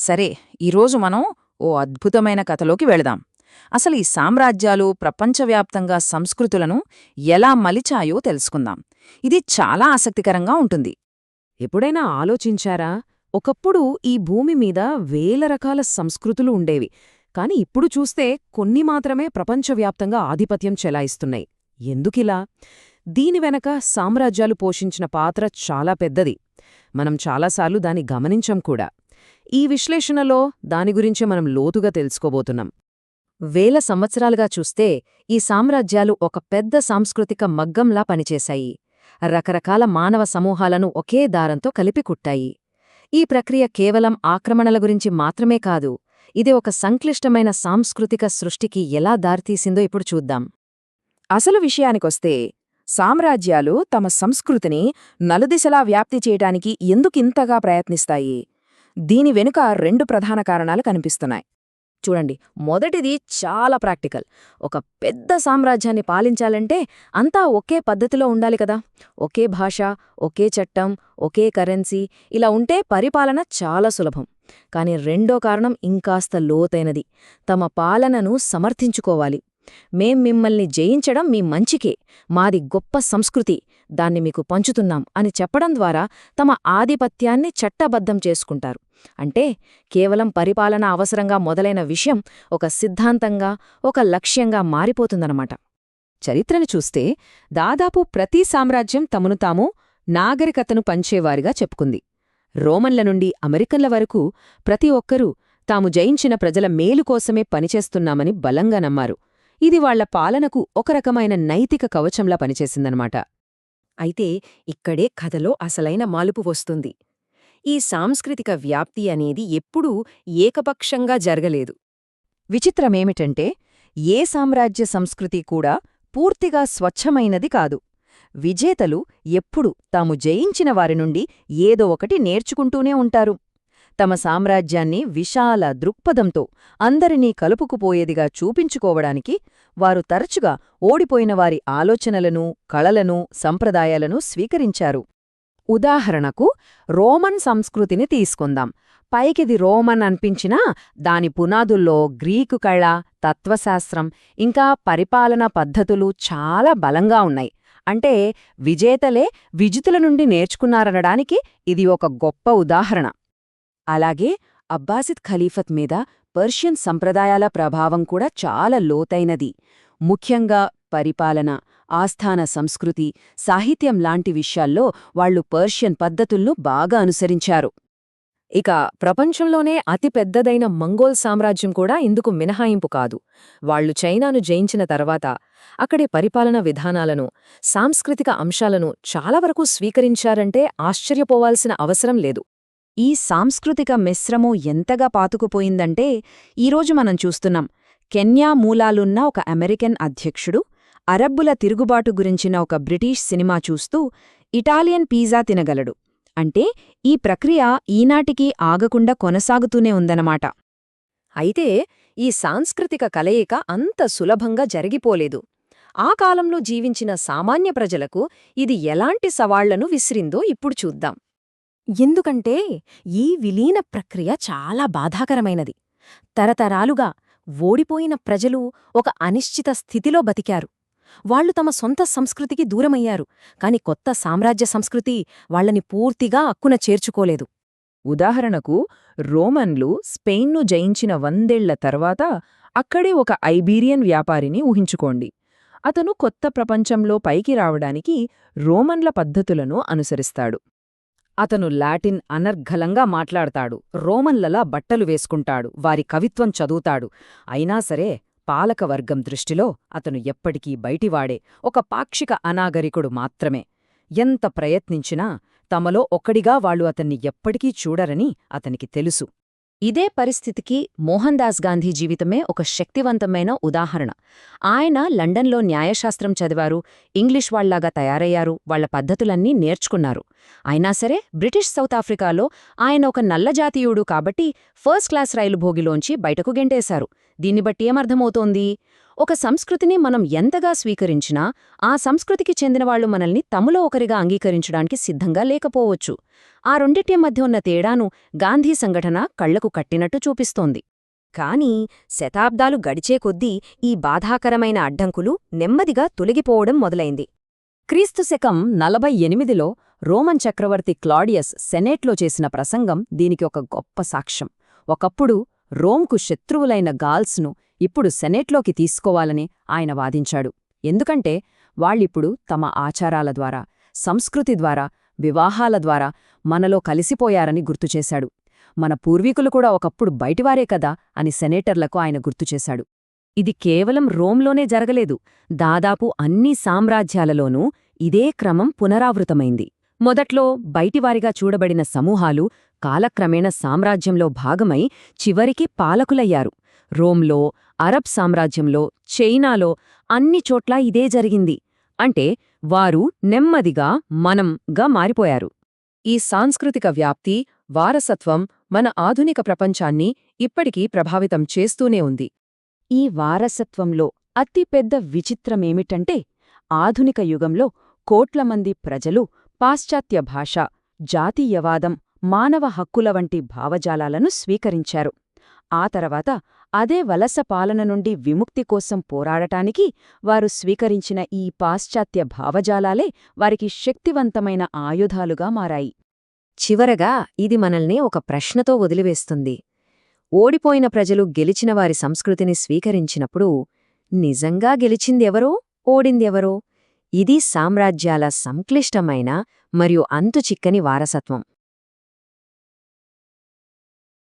సరే, ఈరోజు మనం ఓ అద్భుతమైన కథలోకి వెళదాం. అసలు ఈ సామ్రాజ్యాలు ప్రపంచవ్యాప్తంగా సంస్కృతులను ఎలా మలిచాయో తెలుసుకుందాం. ఇది చాలా ఆసక్తికరంగా ఉంటుంది. ఎప్పుడైనా ఆలోచించారా? ఒకప్పుడు ఈ భూమి మీద వేల రకాల సంస్కృతులు ఉండేవి. కాని ఇప్పుడు చూస్తే కొన్ని మాత్రమే ప్రపంచవ్యాప్తంగా ఆధిపత్యం చెలాయిస్తున్నాయి. ఎందుకిలా? దీని వెనక సామ్రాజ్యాలు పోషించిన పాత్ర చాలా పెద్దది. మనం చాలాసార్లు దాన్ని గమనించం కూడా. ఈ విశ్లేషణలో దాని గురించే మనం లోతుగా తెలుసుకోబోతున్నాం. వేల సంవత్సరాలుగా చూస్తే ఈ సామ్రాజ్యాలు ఒక పెద్ద సాంస్కృతిక మగ్గంలా పనిచేశాయి. రకరకాల మానవ సమూహాలను ఒకే దారంతో కలిపి కుట్టాయి. ఈ ప్రక్రియ కేవలం ఆక్రమణల గురించి మాత్రమే కాదు, ఇది ఒక సంక్లిష్టమైన సాంస్కృతిక సృష్టికి ఎలా దారితీసిందో ఇప్పుడు చూద్దాం. అసలు విషయానికొస్తే సామ్రాజ్యాలు తమ సంస్కృతిని నలుదిశలా వ్యాప్తి చేయటానికి ఎందుకింతగా ప్రయత్నిస్తాయి? దీని వెనుక రెండు ప్రధాన కారణాలు కనిపిస్తున్నాయి. చూడండి, మొదటిది చాలా ప్రాక్టికల్. ఒక పెద్ద సామ్రాజ్యాన్ని పాలించాలంటే అంతా ఒకే పద్ధతిలో ఉండాలి కదా. ఒకే భాష, ఒకే చట్టం, ఒకే కరెన్సీ, ఇలా ఉంటే పరిపాలన చాలా సులభం. కాని రెండో కారణం ఇంకాస్త లోతైనది. తమ పాలనను సమర్థించుకోవాలి. మేం మిమ్మల్ని జయించడం మీ మంచికే, మాది గొప్ప సంస్కృతి, దాన్ని మీకు పంచుతున్నాం అని చెప్పడం ద్వారా తమ ఆధిపత్యాన్ని చట్టబద్ధం చేసుకుంటారు. అంటే కేవలం పరిపాలన అవసరంగా మొదలైన విషయం ఒక సిద్ధాంతంగా, ఒక లక్ష్యంగా మారిపోతుందన్నమాట. చరిత్రను చూస్తే దాదాపు ప్రతి సామ్రాజ్యం తమను తాము నాగరికతను పంచేవారిగా చెప్పుకుంది. రోమన్ల నుండి అమెరికన్ల వరకు ప్రతి ఒక్కరూ తాము జయించిన ప్రజల మేలు కోసమే పనిచేస్తున్నామని బలంగా నమ్మారు. ఇది వాళ్ల పాలనకు ఒక రకమైన నైతిక కవచంలా పనిచేసిందనమాట. అయితే ఇక్కడే కథలో అసలైన మాలుపు వస్తుంది. ఈ సాంస్కృతిక వ్యాప్తి అనేది ఎప్పుడూ ఏకపక్షంగా జరగలేదు. విచిత్రమేమిటంటే ఏ సామ్రాజ్య సంస్కృతి కూడా పూర్తిగా స్వచ్ఛమైనది కాదు. విజేతలు ఎప్పుడూ తాము జయించిన వారి నుండి ఏదో ఒకటి నేర్చుకుంటూనే ఉంటారు. తమ సామ్రాజ్యాన్ని విశాల దృక్పథంతో అందరినీ కలుపుకుపోయేదిగా చూపించుకోవడానికి వారు తరచుగా ఓడిపోయిన వారి ఆలోచనలను, కళలను, సంప్రదాయాలను స్వీకరించారు. ఉదాహరణకు రోమన్ సంస్కృతిని తీసుకుందాం. పైకిది రోమన్ అనిపించినా దాని పునాదుల్లో గ్రీకు కళ, తత్వశాస్త్రం, ఇంకా పరిపాలనా పద్ధతులు చాలా బలంగా ఉన్నాయి. అంటే విజేతలే విజితుల నుండి నేర్చుకున్నారనడానికి ఇది ఒక గొప్ప ఉదాహరణ. అలాగే అబ్బాసిద్ ఖలీఫత్ మీద పర్షియన్ సంప్రదాయాల ప్రభావం కూడా చాలా లోతైనది. ముఖ్యంగా పరిపాలన, ఆస్థాన సంస్కృతి, సాహిత్యం లాంటి విషయాల్లో వాళ్లు పర్షియన్ పద్ధతులను బాగా అనుసరించారు. ఇక ప్రపంచంలోనే అతిపెద్దదైన మంగోల్ సామ్రాజ్యం కూడా ఇందుకు మినహాయింపు కాదు. వాళ్లు చైనాను జయించిన తర్వాత అక్కడి పరిపాలనా విధానాలను, సాంస్కృతిక అంశాలను చాలా వరకు స్వీకరించారంటే ఆశ్చర్యపోవాల్సిన అవసరం లేదు. ఈ సాంస్కృతిక మిశ్రమం ఎంతగా పాతుకుపోయిందంటే ఈరోజు మనం చూస్తున్నాం. కెన్యా మూలాలున్న ఒక అమెరికన్ అధ్యక్షుడు అరబ్బుల తిరుగుబాటు గురించిన ఒక బ్రిటిష్ సినిమా చూస్తూ ఇటాలియన్ పిజ్జా తినగలడు. అంటే ఈ ప్రక్రియ ఈనాటికి ఆగకుండా కొనసాగుతూనే ఉందన్నమాట. అయితే ఈ సాంస్కృతిక కలయిక అంత సులభంగా జరిగిపోలేదు. ఆ కాలంలో జీవించిన సామాన్య ప్రజలకు ఇది ఎలాంటి సవాళ్లను విసిరిందో ఇప్పుడు చూద్దాం. ఎందుకంటే ఈ విలీన ప్రక్రియ చాలా బాధాకరమైనది. తరతరాలుగా ఓడిపోయిన ప్రజలు ఒక అనిశ్చిత స్థితిలో బతికారు. వాళ్లు తమ సొంత సంస్కృతికి దూరమయ్యారు. కాని కొత్త సామ్రాజ్య సంస్కృతి వాళ్లని పూర్తిగా అక్కున చేర్చుకోలేదు. ఉదాహరణకు రోమన్లు స్పెయిన్ను జయించిన 100 ఏళ్ల తర్వాత అక్కడే ఒక ఐబీరియన్ వ్యాపారిని ఊహించుకోండి. అతను కొత్త ప్రపంచంలో పైకి రావడానికి రోమన్ల పద్ధతులను అనుసరిస్తాడు. అతను లాటిన్ అనర్ఘలంగా మాట్లాడతాడు, రోమన్లలా బట్టలు వేసుకుంటాడు, వారి కవిత్వం చదువుతాడు. అయినా సరే పాలకవర్గం దృష్టిలో అతను ఎప్పటికీ బయటివాడే, ఒక పాక్షిక అనాగరికుడు మాత్రమే. ఎంత ప్రయత్నించినా తమలో ఒక్కడిగా వాళ్లు అతన్ని ఎప్పటికీ చూడరని అతనికి తెలుసు. ఇదే పరిస్థితికి మోహన్ దాస్ గాంధీ జీవితమే ఒక శక్తివంతమైన ఉదాహరణ. ఆయన లండన్లో న్యాయశాస్త్రం చదివారు, ఇంగ్లీష్ వాళ్లాగా తయారయ్యారు, వాళ్ల పద్ధతులన్నీ నేర్చుకున్నారు. అయినా సరే బ్రిటిష్ సౌత్ ఆఫ్రికాలో ఆయన ఒక నల్లజాతీయుడు కాబట్టి ఫస్ట్ క్లాస్ రైలు భోగిలోంచి బయటకు గెంటేశారు. దీన్ని బట్టి ఏమర్థమవుతోంది? ఒక సంస్కృతిని మనం ఎంతగా స్వీకరించినా ఆ సంస్కృతికి చెందినవాళ్లు మనల్ని తమలో ఒకరిగా అంగీకరించడానికి సిద్ధంగా లేకపోవచ్చు. ఆ రెండిటి మధ్య ఉన్న తేడాను గాంధీ సంఘటన కళ్లకు కట్టినట్టు చూపిస్తోంది. కానీ శతాబ్దాలు గడిచే కొద్దీ ఈ బాధాకరమైన అడ్డంకులు నెమ్మదిగా తొలగిపోవడం మొదలైంది. క్రీస్తు శకం 48లో రోమన్ చక్రవర్తి క్లాడియస్ సెనేట్లో చేసిన ప్రసంగం దీనికి ఒక గొప్ప సాక్ష్యం. ఒకప్పుడు రోమ్కు శత్రువులైన గాల్స్ను ఇప్పుడు సెనేట్లోకి తీసుకోవాలని ఆయన వాదించాడు. ఎందుకంటే వాళ్ళిప్పుడు తమ ఆచారాల ద్వారా, సంస్కృతి ద్వారా, వివాహాల ద్వారా మనలో కలిసిపోయారని గుర్తుచేశాడు. మన పూర్వీకులు కూడా ఒకప్పుడు బయటివారే కదా అని సెనేటర్లకు ఆయన గుర్తుచేశాడు. ఇది కేవలం రోమ్లోనే జరగలేదు. దాదాపు అన్ని సామ్రాజ్యాలలోనూ ఇదే క్రమం పునరావృతమైంది. మొదట్లో బయటివారిగా చూడబడిన సమూహాలు కాలక్రమేణ సామ్రాజ్యంలో భాగమై చివరికి పాలకులయ్యారు. రోమ్లో, అరబ్ సామ్రాజ్యంలో, చైనాలో అన్ని చోట్లా ఇదే జరిగింది. అంటే వారు నెమ్మదిగా మనంగా మారిపోయారు. ఈ సాంస్కృతిక వ్యాప్తి, వారసత్వం మన ఆధునిక ప్రపంచాన్ని ఇప్పటికీ ప్రభావితం చేస్తూనే ఉంది. ఈ వారసత్వంలో అతిపెద్ద విచిత్రమేమిటంటే ఆధునిక యుగంలో కోట్ల మంది ప్రజలు పాశ్చాత్య భాష, జాతీయవాదం, మానవ హక్కుల వంటి భావజాలాలను స్వీకరించారు. ఆ తర్వాత అదే వలస పాలన నుండి విముక్తి కోసం పోరాడటానికి వారు స్వీకరించిన ఈ పాశ్చాత్య భావజాలాలే వారికి శక్తివంతమైన ఆయుధాలుగా మారాయి. చివరగా ఇది మనల్ని ఒక ప్రశ్నతో వదిలివేస్తుంది. ఓడిపోయిన ప్రజలు గెలిచిన వారి సంస్కృతిని స్వీకరించినప్పుడు నిజంగా గెలిచిందెవరో, ఓడిందెవరో? ఇది సామ్రాజ్యాల సంక్లిష్టమైన మరియు అంతుచిక్కని వారసత్వం.